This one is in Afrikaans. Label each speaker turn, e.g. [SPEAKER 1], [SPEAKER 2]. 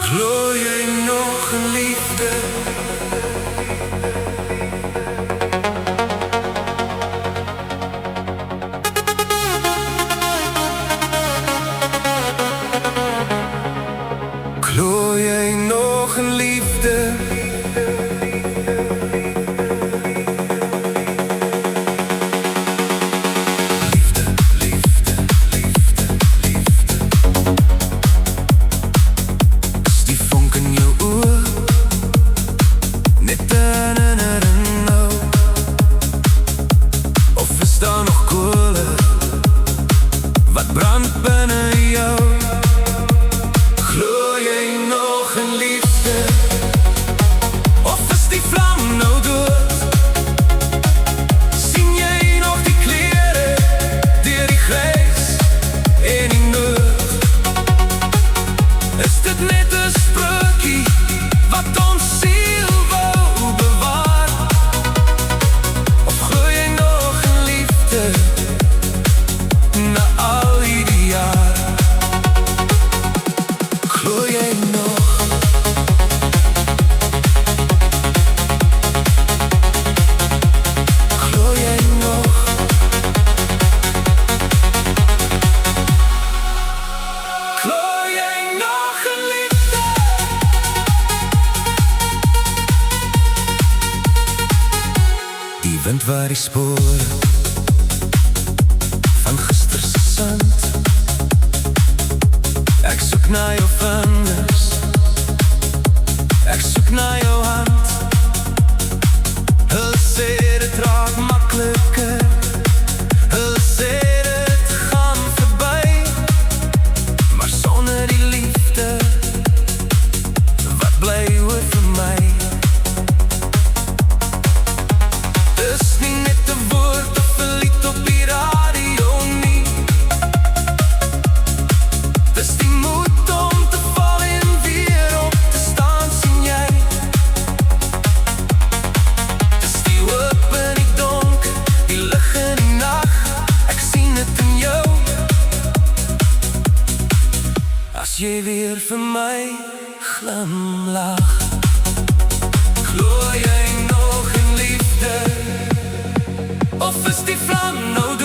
[SPEAKER 1] Glooi jy nog in liefde? Glooi jy nog in liefde? Wat brandt binne jou? Glooi jy nog in liefde? Of is die vlam nou dood? Sien jy nog die kleure deur die grys en die nood? Is dit net 'n sprokie wat ons siel wou bewaar? Of glooi jy nog in liefde? Na al die jaar glooi jy nog? Glooi jy nog? Glooi jy nog in liefde? Die wind waar die spore van gister se sand. Ek soek na jou vingers, ek soek na jou hand. Hulle sê dit raak makliker, hulle sê dit gaan verby, maar sonder die liefde, wat bly oor vir my? Dis nie net 'n woord of 'n lied op die radio nie. Dis die moed om te val en weer op te staan, sien jy? Dis die hoop in die donker, die lig in die nag, ek sien dit in jou. As jy weer vir my glimlag. Glooi jy nog in liefde? Of is die vlam nou dood?